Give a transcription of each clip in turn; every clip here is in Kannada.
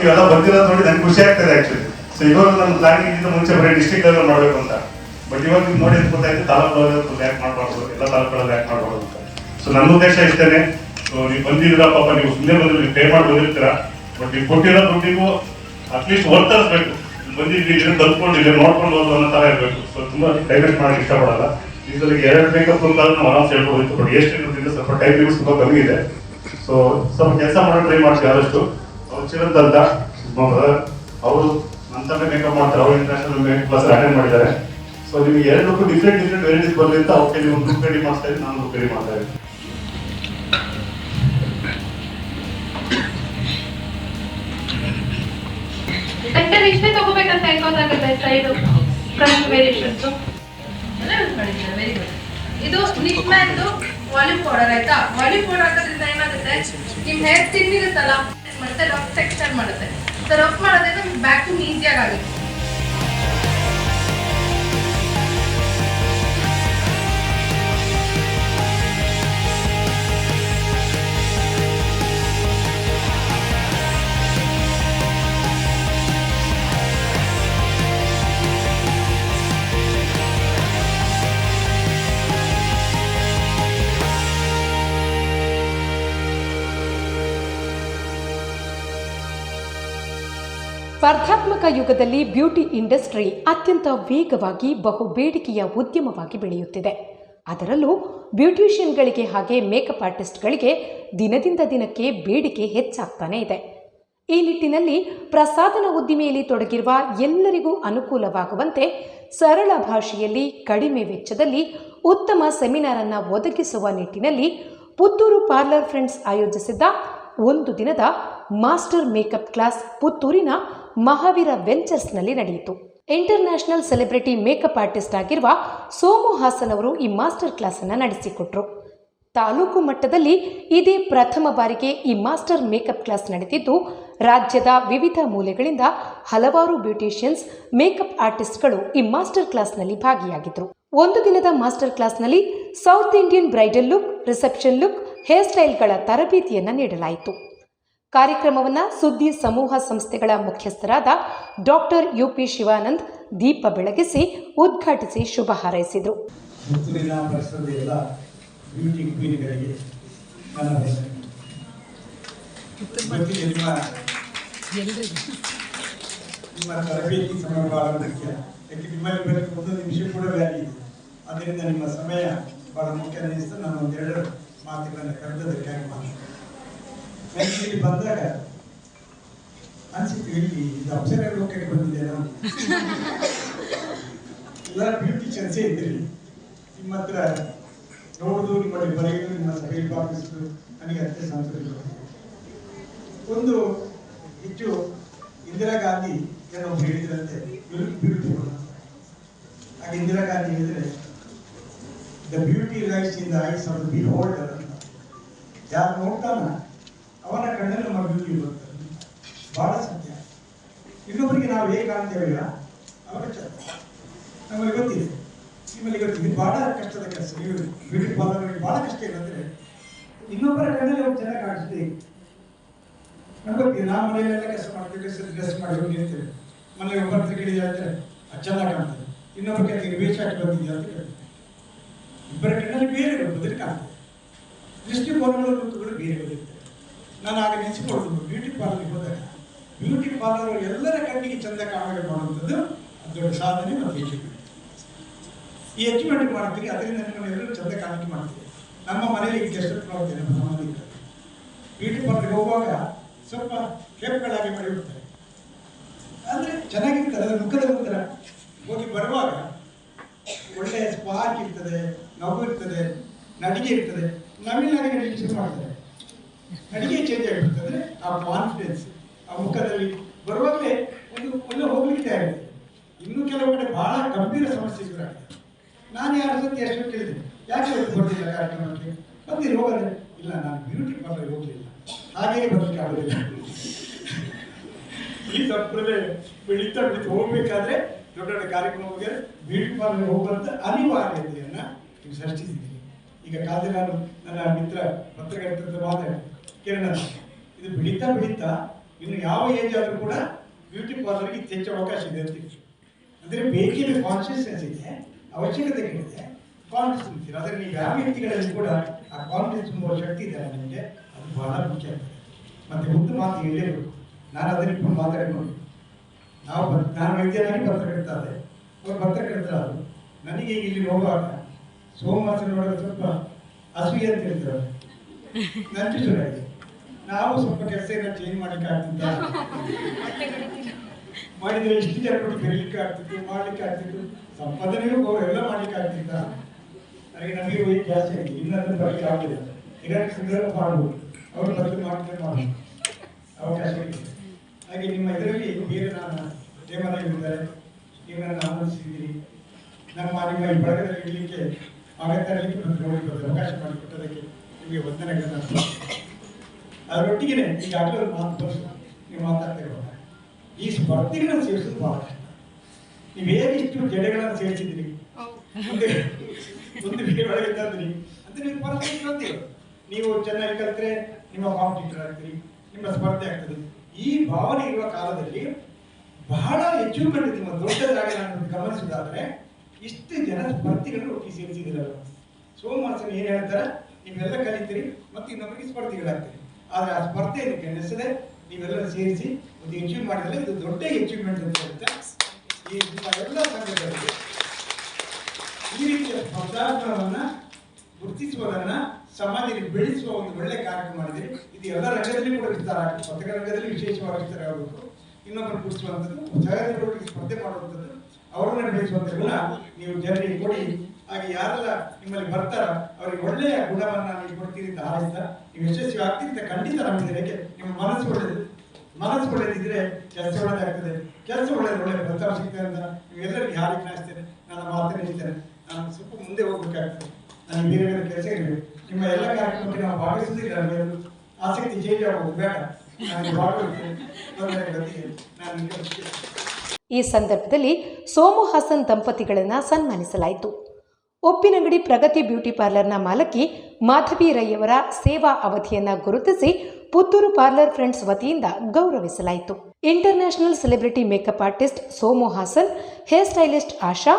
ನೀವೆಲ್ಲ ಬಂದಿರೋದು ನೋಡಿ ನಂಗೆ ಖುಷಿ ಆಗ್ತದೆ ಆಕ್ಚುಲಿ. ಸೊ ಇವಾಗ ನನ್ನ ಪ್ಲಾನಿಂಗ್ ಇದ್ದ ಮುಂಚೆ ಬರೀ ಡಿಸ್ಟ್ರಿಕ್ಟ್ ಲೆವೆಲ್ ಮಾಡಬೇಕು ಅಂತ, ಬಟ್ ಇವಾಗ ನೀವು ನೋಡಿ ಗೊತ್ತಾಯ್ತು ತಾಲೂಕು ಯಾಕೆ ಮಾಡಬಾರ್ದು, ಎಲ್ಲ ತಾಲೂಕುಗಳಲ್ಲಿ ಯಾಕೆ ಮಾಡಬಾರ್ದು ಅಂತ. ಸೊ ನನ್ನ ಉದ್ದೇಶ ಇಷ್ಟೇನೆ. ಸೊ ನೀವು ಬಂದಿದ್ದೀರಾ ಪಾಪ, ನೀವು ಸುಮ್ಮನೆ ಬಂದ್ರೆ ನೀವು ಪೇ ಮಾಡಿ ಬಂದಿರ್ತೀರಾ, ಬಟ್ ನೀವು ಕೊಟ್ಟಿರೋ ದುಡ್ಡಿಗೂ ಅಟ್ಲೀಸ್ಟ್ ಒತ್ತರಿಸ್ಬೇಕು. ಬಂದಿದ್ದೀವಿ ಇದನ್ನು ಕಲ್ತ್ಕೊಂಡಿದ್ದೀವಿ ನೋಡ್ಕೊಂಡು ಹೋದ್ರು ಅನ್ನೋ ಥರ ಇರಬೇಕು. ಸೊ ತುಂಬ ಡೈವರ್ಟ್ ಮಾಡೋಕ್ಕೆ ಇಷ್ಟಪಡಲ್ಲ. ಇದರಲ್ಲಿ 2 ಮೇಕಪ್ ರೂಮ್ಗಾದ್ರೂ ನಾವು ಆರಾಮ್ಸ್ ಹೇಳ್ಬೋದಿತ್ತು, ಬಟ್ ಎಷ್ಟು ಇರೋದ್ರಿಂದ ಸ್ವಲ್ಪ ಟೈಮ್ ಲಿಮಿಟ್ಸ್ ತುಂಬ ಕಮ್ಮಿ ಇದೆ. ಸೊ ಸ್ವಲ್ಪ ಕೆಲಸ ಮಾಡೋ ಟ್ರೈ ಮಾಡ್ತೀವಿ ಆದಷ್ಟು. ಅವ್ರು ಚಿರಂತ್ ಅಂತ ಅವರು ನಂತರ ಮೇಕಪ್ ಮಾಡ್ತಾರೆ, ಅವರು ಇಂಟರ್ನ್ಯಾಷನಲ್ ಮೇಕಪ್ ಕ್ಲಾಸ್ ಅಟೆಂಡ್ ಮಾಡಿದ್ದಾರೆ. ಸೊ ನಿಮಗೆ 2 ಡಿಫ್ರೆಂಟ್ ವೆರೈಟೀಸ್ ಬರಲಿ ಅಂತ ಅವಕ್ಕೆ ನೀವು ಲುಕ್ ರೆಡಿ ಮಾಡ್ತಾ ಇದ್ದೀನಿ, ನಾನು ಲುಕ್ ರೆಡಿ ಮಾಡ್ತಾ ಇದ್ದೀನಿ. ಇಷ್ಟೇ ತಗೋಬೇಕಂತ ಗೊತ್ತಾಗುತ್ತೆ. ಸೈಡ್ ಫ್ರಂಟ್ ವೇರಿಯೇಷನ್ಸ್ ಎಲ್ಲ ಯೂಸ್ ಮಾಡಿದ್ದಾರೆ. Very good. ಇದು ನಿಕ್ಮ್ಯಾನ್ದು ವಾಲ್ಯೂಮ್ ಪೌಡರ್ ಆಯ್ತಾ. ವಾಲ್ಯೂಮ್ ಪೌಡರ್ ಹಾಕೋದ್ರಿಂದ ಏನಾಗುತ್ತೆ, ನಿಮ್ಮ ಹೇರ್ ತಿನ್ ಇರುತ್ತಲ್ಲ ಮತ್ತೆ ರಫ್ ಟೆಕ್ಸ್ಚರ್ ಮಾಡುತ್ತೆ. ಸೊ ರಫ್ ಮಾಡೋದ್ರಿಂದ ಬ್ಯಾಕಿಂಗ್ ಈಸಿಯಾಗಿ ಆಗುತ್ತೆ. ಸ್ಪರ್ಧಾತ್ಮಕ ಯುಗದಲ್ಲಿ ಬ್ಯೂಟಿ ಇಂಡಸ್ಟ್ರಿ ಅತ್ಯಂತ ವೇಗವಾಗಿ ಬಹುಬೇಡಿಕೆಯ ಉದ್ಯಮವಾಗಿ ಬೆಳೆಯುತ್ತಿದೆ. ಅದರಲ್ಲೂ ಬ್ಯೂಟಿಷಿಯನ್ಗಳಿಗೆ ಹಾಗೆ ಮೇಕಪ್ ಆರ್ಟಿಸ್ಟ್ಗಳಿಗೆ ದಿನದಿಂದ ದಿನಕ್ಕೆ ಬೇಡಿಕೆ ಹೆಚ್ಚಾಗ್ತಾನೆ ಇದೆ. ಈ ನಿಟ್ಟಿನಲ್ಲಿ ಪ್ರಸಾದನ ಉದ್ದಿಮೆಯಲ್ಲಿ ತೊಡಗಿರುವ ಎಲ್ಲರಿಗೂ ಅನುಕೂಲವಾಗುವಂತೆ ಸರಳ ಭಾಷೆಯಲ್ಲಿ ಕಡಿಮೆ ವೆಚ್ಚದಲ್ಲಿ ಉತ್ತಮ ಸೆಮಿನಾರ್ ಅನ್ನು ಒದಗಿಸುವ ನಿಟ್ಟಿನಲ್ಲಿ ಪುತ್ತೂರು ಪಾರ್ಲರ್ ಫ್ರೆಂಡ್ಸ್ ಆಯೋಜಿಸಿದ್ದ 1 ದಿನದ ಮಾಸ್ಟರ್ ಮೇಕಪ್ ಕ್ಲಾಸ್ ಪುತ್ತೂರಿನ ಮಹಾವೀರ ವೆಂಚರ್ಸ್ನಲ್ಲಿ ನಡೆಯಿತು. ಇಂಟರ್ನ್ಯಾಷನಲ್ ಸೆಲೆಬ್ರಿಟಿ ಮೇಕಪ್ ಆರ್ಟಿಸ್ಟ್ ಆಗಿರುವ ಸೋಮು ಹಾಸನ್ ಅವರು ಈ ಮಾಸ್ಟರ್ ಕ್ಲಾಸ್ ಅನ್ನು ನಡೆಸಿಕೊಟ್ರು. ತಾಲೂಕು ಮಟ್ಟದಲ್ಲಿ ಇದೇ ಪ್ರಥಮ ಬಾರಿಗೆ ಈ ಮಾಸ್ಟರ್ ಮೇಕಪ್ ಕ್ಲಾಸ್ ನಡೆದಿದ್ದು, ರಾಜ್ಯದ ವಿವಿಧ ಮೂಲೆಗಳಿಂದ ಹಲವಾರು ಬ್ಯೂಟಿಷಿಯನ್ಸ್ ಮೇಕಪ್ ಆರ್ಟಿಸ್ಟ್ಗಳು ಈ ಮಾಸ್ಟರ್ ಕ್ಲಾಸ್ನಲ್ಲಿ ಭಾಗಿಯಾಗಿದ್ದರು. 1 ದಿನದ ಮಾಸ್ಟರ್ ಕ್ಲಾಸ್ನಲ್ಲಿ south Indian bridal look, reception look, hair ಸ್ಟೈಲ್ಗಳ ತರಬೇತಿಯನ್ನು ನೀಡಲಾಯಿತು. ಕಾರ್ಯಕ್ರಮವನ್ನು ಸುದ್ದಿ ಸಮೂಹ ಸಂಸ್ಥೆಗಳ ಮುಖ್ಯಸ್ಥರಾದ ಡಾಕ್ಟರ್ UP ಶಿವಾನಂದ್ ದೀಪ ಬೆಳಗಿಸಿ ಉದ್ಘಾಟಿಸಿ ಶುಭ ಹಾರೈಸಿದರು. ಅದರಿಂದ ನಿಮ್ಮ ಸಮಯ ಬಹಳ ಮುಖ್ಯ ಅನ್ನಿಸ್ತು. ನಾನು 1-2 ಮಾತುಗಳನ್ನು ಕರೆದದಕ್ಕಾಗಿ ಇಲ್ಲಿ ಬಂದಾಗ ಅನ್ಸಿತ್ತು, ಇಲ್ಲಿ ಇದು ಅಪ್ಸರ ಲೋಕಕ್ಕೆ ಬಂದಿದೆ. ಎಲ್ಲ ಬ್ಯೂಟಿಷಿಯನ್ಸೇ ಇದ್ರಿ, ನಿಮ್ಮ ಹತ್ರ ನೋಡುದು, ನಿಮ್ಮಲ್ಲಿ ಬರೆಯುವುದು, ನಿಮ್ಮ ಸಭೆಯಲ್ಲಿ ಭಾಗವಹಿಸುವುದು ನನಗೆ ಅತ್ಯಂತ ಸಂತೋಷ. ಒಂದು ಹೆಚ್ಚು ಇಂದಿರಾ ಗಾಂಧಿ ಏನೋ ಹೇಳಿದ್ರಂತೆ, ಬ್ಯೂಟಿಫುಲ್. ಹಾಗೆ ಇಂದಿರಾ ಗಾಂಧಿ ಹೇಳಿದ್ರೆ, the beauty lies in the eyes of the beholder ಅಂತ. ಯಾರು ನೋಡ್ತಾನ ಅವನ ಕಣ್ಣಲ್ಲಿ ನಮ್ಮ ಬ್ಯೂಟಿ ಬರ್ತದೆ. ಬಹಳ ಸತ್ಯ. ಇನ್ನೊಬ್ಬರಿಗೆ ನಾವು ಹೇಗೆ ಕಾಣ್ತೇವಲ್ಲ ಅವರ ನಮ್ಮಲ್ಲಿ ಗೊತ್ತಿದೆ, ನಿಮ್ಮಲ್ಲಿ ಗೊತ್ತಿದೆ. ಬಹಳ ಕಷ್ಟದ ಕೆಲಸ. ನೀವು ಬ್ಯೂಟಿ ಪಾರ್ಲರ್ಗಳಿಗೆ ಬಹಳ ಕಷ್ಟ ಏನಂದ್ರೆ, ಇನ್ನೊಬ್ಬರ ಕಣ್ಣಲ್ಲಿ ಅವ್ರು ಚೆನ್ನಾಗಿ ಕಾಣಿಸ್ತೇವೆ. ನಮ್ಗೆ ಗೊತ್ತಿದೆ. ನಾವು ಮನೆಯಲ್ಲೆಲ್ಲ ಕೆಲಸ ಮಾಡ್ತೇವೆ, ಡ್ರೆಸ್ ಮಾಡಿ ಹೋಗಿರ್ತೇವೆ. ಮನೆಗೆ ಒಬ್ಬರ ಹತ್ರ ಕೇಳಿದ್ರೆ ಹೇಳ್ತಾರೆ ಅದು ಚೆನ್ನಾಗಿ ಕಾಣ್ತದೆ, ಇನ್ನೊಬ್ಬರ ಕೆಲಸ ವೇಷ ಹಾಕಿ ಬಂದಿದ್ಯಾ ಅಂತ ಕೇಳ್ತಾರೆ. ಇಬ್ಬರ ಕಣ್ಣಲ್ಲಿ ಬೇರೆ ಬದಲು ಕಾಣ್ತದೆ, ದೃಷ್ಟಿಕೋನಗಳು ಲುಕ್ಗಳು ಬೇರೆ ಬರುತ್ತೆ. ನಾನು ಆಗ ನೆನೆಸಿಕೊಳ್ಳೋದು, ಬ್ಯೂಟಿ ಪಾರ್ಲರ್ಗೆ ಹೋದಾಗ ಬ್ಯೂಟಿ ಪಾರ್ಲರ್ ಎಲ್ಲರ ಕಣ್ಣಿಗೆ ಚಂದ ಕಾಣಬೇಕು ಮಾಡುವಂಥದ್ದು ಅದು ದೊಡ್ಡ ಸಾಧನೆ ಮತ್ತು ಅಚೀವ್ಮೆಂಟ್. ಈ ಅಚೀವ್ಮೆಂಟ್ ಮಾಡ್ತೀರಿ, ಅದರಿಂದ ನಿಮ್ಮನ್ನು ಎಲ್ಲರೂ ಚಂದ ಕಾಣಿಕೆ ಮಾಡ್ತೀವಿ. ನಮ್ಮ ಮನೆಯಲ್ಲಿ ಗೆಸ್ಟ್ ಮಾಡ್ತೇವೆ, ನಮ್ಮ ಸಂಬಂಧಿಕರು ಬ್ಯೂಟಿ ಪಾರ್ಲರ್ಗೆ ಹೋಗುವಾಗ ಸ್ವಲ್ಪ ಶೇಪ್ಗಳಾಗಿ ಮಾಡಿಬಿಡ್ತಾರೆ. ಅಂದರೆ ಚೆನ್ನಾಗಿರ್ತದೆ, ಅದರ ಮುಖದ ಒಂಥರ. ಹೋಗಿ ಬರುವಾಗ ಒಳ್ಳೆಯ ಸ್ಪಾರ್ಕ್ ಇರ್ತದೆ, ನಗು ಇರ್ತದೆ, ನಡಿಗೆ ಇರ್ತದೆ. ನವಿಲಿನಾಗೆ ನಡಿಗೆ ಶುರು ಮಾಡ್ತಾರೆ, ನಡಿಗೆ ಚೇಂಜ್ ಆಗಿರ್ತದೆ. ಆ ಕಾನ್ಫಿಡೆನ್ಸ್ ಆ ಮುಖದಲ್ಲಿ ಬರುವಾಗಲೇ ಒಂದು ಹೋಗ್ಲಿಕ್ಕೆ ಆಗಿದೆ. ಇನ್ನೂ ಕೆಲವು ಕಡೆ ಬಹಳ ಗಂಭೀರ ಸಮಸ್ಯೆ ಎದುರಾಗಿದೆ. ನಾನು ಯಾರ ಸತಿ ಎಷ್ಟು ಕೇಳಿದೆ, ಯಾಕೆ ಬರ್ತಿಲ್ಲ ಕಾರ್ಯಕ್ರಮಕ್ಕೆ, ಬಂದಿರಿ ಹೋಗದೆ. ಇಲ್ಲ, ನಾನು ಬ್ಯೂಟಿ ಪಾರ್ಲರ್ ಹೋಗಲಿಲ್ಲ, ಹಾಗೇ ಬರ್ಲಿಕ್ಕೆ ಆಗೋದಿಲ್ಲ. ಈ ಸಂಪ್ರದಾಯ ಬೆಳೀತಾ ಹೋಗ್ಬೇಕಾದ್ರೆ ದೊಡ್ಡ ದೊಡ್ಡ ಕಾರ್ಯಕ್ರಮಕ್ಕೆ ಬ್ಯೂಟಿ ಪಾರ್ಲರ್ ಹೋಗುವಂಥ ಅನಿವಾರ್ಯತೆಯನ್ನು ನೀವು ಸೃಷ್ಟಿಸಿದ್ದೀರಿ. ಈಗ ಕಾಲದಲ್ಲಿ ನಾನು ನನ್ನ ಮಿತ್ರ ಪತ್ರಕರ್ತರ ಮಾತಾಡಿ ಕಿರಣ, ಇದು ಬೆಳೀತಾ ಇನ್ನು ಯಾವ ಏಜ್ ಆದರೂ ಕೂಡ ಬ್ಯೂಟಿ ಪಾರ್ಲರ್ಗೆ ಹೆಚ್ಚು ಅವಕಾಶ ಇದೆ ಅಂತೀವಿ. ಅಂದರೆ ಬೇಕಿನ ಕಾನ್ಷಿಯಸ್ನೆಸ್ ಇದೆ, ಅವಶ್ಯಕತೆಗಳಿದೆ, ಕಾನ್ಫಿಡೆನ್ಸ್ ಇದೆ. ಆದರೆ ನೀವು ಯಾವ ವ್ಯಕ್ತಿಗಳಲ್ಲಿ ಕೂಡ ಆ ಕಾನ್ಫಿಡೆನ್ಸ್ ತುಂಬುವ ಶಕ್ತಿ ಇದೆ ನಿಮಗೆ, ಅದು ಬಹಳ ಮುಖ್ಯ ಆಗ್ತದೆ. ಮತ್ತು ಒಂದು ಮಾತು ಹೇಳಲೇಬೇಕು, ನಾನು ಅದನ್ನು ಇಬ್ಬರು ಮಾತಾಡಿಕೊಂಡು ನಾನು ವೈದ್ಯನಾಗಿ ಪತ್ರಕರ್ತಾದೆ, ಅವರು ಪತ್ರಕರ್ತರಾದರು. ನನಗೆ ಈಗ ಇಲ್ಲಿ ಹೋಗುವಾಗ ಸೋಮವಾರ ನೋಡೋದು ಸ್ವಲ್ಪ ಅಸೂಯೆ ಅಂತ ಹೇಳ್ತಾರೆ, ನಂಚು ಶುರುವಾಗಿದೆ. ನಾವು ಸ್ವಲ್ಪ ಕೆಲಸ ಏನೋ ಚೇಂಜ್ ಮಾಡಲಿಕ್ಕೆ ಆಗ್ತಿದ್ದ, ಮಾಡಿದರೆ ಇಷ್ಟು ಜನ ಕೊಟ್ಟು ಕರೀಲಿಕ್ಕೆ ಆಗ್ತಿತ್ತು, ಮಾಡಲಿಕ್ಕೆ ಆಗ್ತಿತ್ತು, ಸಂಪಾದನೆಗೂ ಅವರೆಲ್ಲ ಮಾಡಲಿಕ್ಕೆ ಆಗ್ತಿದ್ದ. ನನಗೆ ನಮಗೆ ವೈ ಜಾಸ್ತಿ ಆಗಿದೆ, ಇನ್ನೊಂದು ಬಗ್ಗೆ ಆಗಲಿಲ್ಲ. ಇರಾಕ್ ಸಂಗ್ರಹ ಮಾಡ್ಬೋದು, ಅವರು ಬದಲು ಮಾಡ್ತಾರೆ ಮಾಡಬಹುದು, ಅವಕಾಶ ಇದೆ. ಹಾಗೆ ನಿಮ್ಮ ಇದರಲ್ಲಿ ಬೇರೆ ನಾನು ದೇವಾಲಯಗಳಿದ್ದಾರೆ, ನೀವು ನನ್ನ ಆನಂದಿಸಿದ್ದೀರಿ. ನಮ್ಮ ನಿಮ್ಮ ಈ ಬಳಗದಲ್ಲಿ ಇರಲಿಕ್ಕೆ ಅಗತ್ಯ ಇರಲಿಕ್ಕೆ ಮತ್ತು ನೋಡಲಿಕ್ಕೆ ಅವಕಾಶ ಮಾಡಿಕೊಟ್ಟದಕ್ಕೆ ನಿಮಗೆ ವಂದನೆಗಳನ್ನು. ಅದರೊಟ್ಟಿಗೆ ಈಗಾಗಲೇ ಒಂದು ಮಾತು ನೀವು ಮಾತಾಡ್ತಾ ಇರುವಾಗ ಈ ಸ್ಪರ್ಧೆಗಳನ್ನು ಸೇರಿಸೋದು ಬಹಳ ಕಷ್ಟ. ನೀವು ಹೇಗಿಷ್ಟು ಜಡೆಗಳನ್ನು ಸೇರಿಸಿದ್ರಿ, ಒಂದು ಬೇರೆ ಒಳಗೆ ತಂದ್ರಿ ಅಂತ ನೀವು ಪರಿಸ್ಥಿತಿ ಗೊತ್ತಿಲ್ಲ. ನೀವು ಚೆನ್ನಾಗಿ ಕಲಿತ್ರೆ ನಿಮ್ಮ ಕಾಂಪಿಟೇಟರ್ ಆಗ್ತೀರಿ, ನಿಮ್ಮ ಸ್ಪರ್ಧೆ ಆಗ್ತದೆ. ಈ ಭಾವನೆ ಇರುವ ಕಾಲದಲ್ಲಿ ಬಹಳ ಅಚೀವ್ಮೆಂಟ್ ನಿಮ್ಮ ದೊಡ್ಡದಾಗಿ ನಾನು ಗಮನಿಸೋದಾದ್ರೆ ಇಷ್ಟು ಜನ ಸ್ಪರ್ಧಿಗಳನ್ನು ಒಟ್ಟಿಗೆ ಸೇರಿಸಿದಿರಲ್ಲ. ಸೋಮವಾರ ಏನು ಹೇಳ್ತಾರೆ, ನೀವೆಲ್ಲ ಕಲಿತೀರಿ ಮತ್ತು ಇನ್ನೊಬ್ಬರಿಗೆ ಸ್ಪರ್ಧಿಗಳಾಗ್ತೀರಿ. ಆದರೆ ಆ ಸ್ಪರ್ಧೆ ನೆನೆಸದೆ ನೀವೆಲ್ಲ ಸೇರಿಸಿ ಒಂದು ಅಚೀವ್ ಮಾಡಿದರೆ ಇದು ದೊಡ್ಡ ಅಚೀವ್ಮೆಂಟ್ ಅಂತ ಹೇಳುತ್ತೆ. ಈ ಎಲ್ಲ ಸಂಘಗಳಲ್ಲಿ ಈ ರೀತಿಯ ಸ್ಪರ್ಧಾತ್ಮಕವನ್ನು ಗುರುತಿಸುವುದನ್ನ ಸಮಾಜದಲ್ಲಿ ಬೆಳೆಸುವ ಒಂದು ಒಳ್ಳೆ ಕಾರ್ಯಕ್ರಮ ಮಾಡಿದ್ದೀರಿ. ಇದು ಎಲ್ಲ ರಂಗದಲ್ಲಿ ಕೂಡ ವಿಸ್ತಾರ ಆಗ್ತದೆ. ಪತ್ರಿಕಾ ರಂಗದಲ್ಲಿ ವಿಶೇಷವಾಗಿ ವಿಸ್ತಾರ ಆಗಬೇಕು. ಇನ್ನೊಬ್ಬರು ಗುರುತಿಸುವಂಥದ್ದು, ಸಹೋದರರೊಟ್ಟಿಗೆ ಸ್ಪರ್ಧೆ ಮಾಡುವಂಥದ್ದು, ಅವರನ್ನ ಬೆಳೆಸುವಂಥದ್ದನ್ನ ನೀವು ಜನರಿಗೆ ಕೊಡಿ. ಹಾಗೆ ಯಾರೆಲ್ಲ ನಿಮ್ಮಲ್ಲಿ ಬರ್ತಾರ ಅವರಿಗೆ ಒಳ್ಳೆಯ ಗುಣವನ್ನ ನೀವು ಕೊಡ್ತೀರಿ ಅಂತ ಹಾರೈಸ್ತಾ ನೀವು ಯಶಸ್ವಿ ಆಗ್ತಿದ್ದ ಖಂಡಿತ ನಂಬಿದ್ದೀರಿ. ಯಾಕೆ ನಿಮ್ಮ ಮನಸ್ಸು ಒಳ್ಳೆಯದು, ಮನಸ್ಸು ಒಳ್ಳೆದಿದ್ರೆ ಕೆಲಸ ಒಳ್ಳೆದಾಗ್ತದೆ, ಕೆಲಸ ಒಳ್ಳೆಯದು ಒಳ್ಳೆಯ ಫಲಿತಾಂಶ ಸಿಗ್ತದೆ ಅಂತ ನೀವೆಲ್ಲರಿಗೂ ಯಾರಿಗೆ ಕಾಣಿಸ್ತೇನೆ. ನನ್ನ ಮಾತನ್ನು ಹೇಳ್ತೇನೆ, ನಾನು ಸ್ವಲ್ಪ ಮುಂದೆ ಹೋಗ್ಬೇಕಾಗ್ತದೆ, ನನಗೆ ಬೇರೆ ಬೇರೆ ಕೆಲಸ ಇರಬೇಕು. ನಿಮ್ಮ ಎಲ್ಲ ಕಾರ್ಯಕ್ರಮಕ್ಕೆ ನಾವು ಭಾಗವಹಿಸಿದ್ರೆ ನನಗೆ ಆಸಕ್ತಿ ಚೇಂಜ್ ಆಗೋದು ಬೇಡ, ನಾನು ಭಾಗವಹಿಸ್ತೇನೆ. ಈ ಸಂದರ್ಭದಲ್ಲಿ ಸೋಮು ಹಾಸನ್ ದಂಪತಿಗಳನ್ನು ಸನ್ಮಾನಿಸಲಾಯಿತು. ಉಪ್ಪಿನಂಗಡಿ ಪ್ರಗತಿ ಬ್ಯೂಟಿ ಪಾರ್ಲರ್ನ ಮಾಲಕಿ ಮಾಧವಿ ರೈಯವರ ಸೇವಾ ಅವಧಿಯನ್ನು ಗುರುತಿಸಿ ಪುತ್ತೂರು ಪಾರ್ಲರ್ ಫ್ರೆಂಡ್ಸ್ ವತಿಯಿಂದ ಗೌರವಿಸಲಾಯಿತು. International celebrity makeup artist Somu Hasan, hair stylist Asha,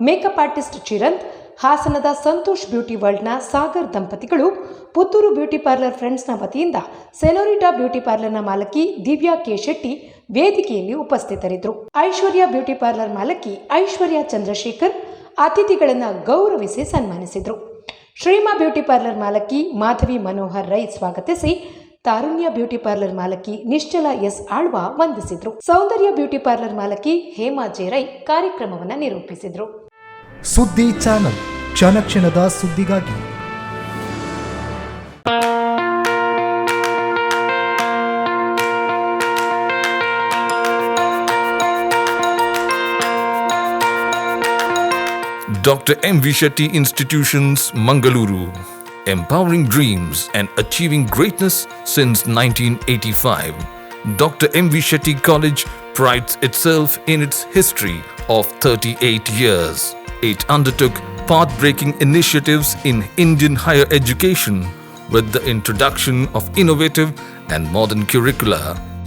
makeup artist Chiranth, ಹಾಸನದ ಸಂತೋಷ್ ಬ್ಯೂಟಿ ವರ್ಲ್ಡ್ನ ಸಾಗರ್ ದಂಪತಿಗಳು ಪುತ್ತೂರು ಬ್ಯೂಟಿ ಪಾರ್ಲರ್ ಫ್ರೆಂಡ್ಸ್ನ ವತಿಯಿಂದ ಸೆನೋರಿಟಾ ಬ್ಯೂಟಿ ಪಾರ್ಲರ್ನ ಮಾಲಕಿ ದಿವ್ಯಾ ಕೆ ಶೆಟ್ಟಿ ವೇದಿಕೆಯಲ್ಲಿ ಉಪಸ್ಥಿತರಿದ್ದರು. ಐಶ್ವರ್ಯ ಬ್ಯೂಟಿ ಪಾರ್ಲರ್ ಮಾಲಕಿ ಐಶ್ವರ್ಯ ಚಂದ್ರಶೇಖರ್ ಅತಿಥಿಗಳನ್ನು ಗೌರವಿಸಿ ಸನ್ಮಾನಿಸಿದರು. ಶ್ರೀಮಾ ಬ್ಯೂಟಿ ಪಾರ್ಲರ್ ಮಾಲಕಿ ಮಾಧವಿ ಮನೋಹರ್ ರೈ ಸ್ವಾಗತಿಸಿ, ತಾರುಣ್ಯ ಬ್ಯೂಟಿ ಪಾರ್ಲರ್ ಮಾಲಕಿ ನಿಶ್ಚಲ ಎಸ್ ಆಳ್ವ ವಂದಿಸಿದರು. ಸೌಂದರ್ಯ ಬ್ಯೂಟಿ ಪಾರ್ಲರ್ ಮಾಲಕಿ ಹೇಮಾ ಜೆ ರೈ ಕಾರ್ಯಕ್ರಮವನ್ನು ನಿರೂಪಿಸಿದರು. ಸುದ್ದಿ ಚಾನಲ್, ಕ್ಷಣ ಕ್ಷಣದ ಸುದ್ದಿಗಾಗಿ. Dr. M. V. Shetty Institutions, Mangaluru. Empowering dreams and achieving greatness since 1985. Dr. M. V. Shetty College prides itself in its history of 38 years. It undertook path-breaking initiatives in Indian higher education with the introduction of innovative and modern curricula,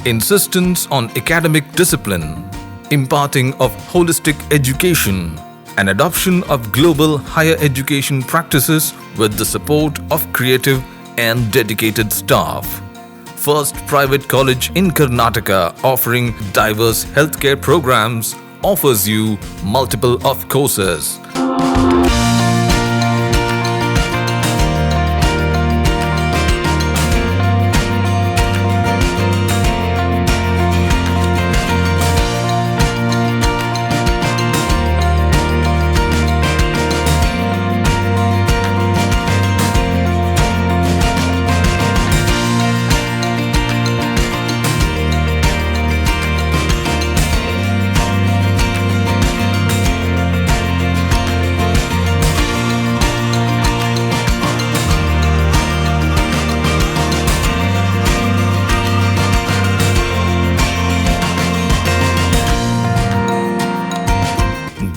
insistence on academic discipline, imparting of holistic education, and adoption of global higher education practices with the support of creative and dedicated staff. First private college in Karnataka offering diverse healthcare programs, offers you multiple of courses.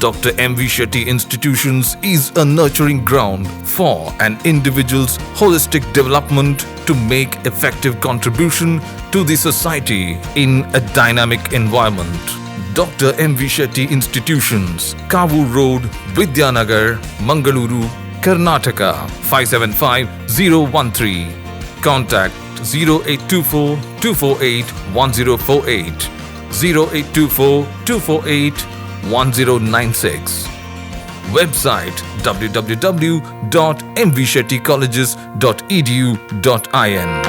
Dr. M.V. Shetty Institutions is a nurturing ground for an individual's holistic development to make effective contribution to the society in a dynamic environment. Dr. M.V. Shetty Institutions, Kavur Road, Vidyanagar, Mangaluru, Karnataka 575013. Contact 0824 248 1048, 0824 248 1096. Website www.mvshettycolleges.edu.in.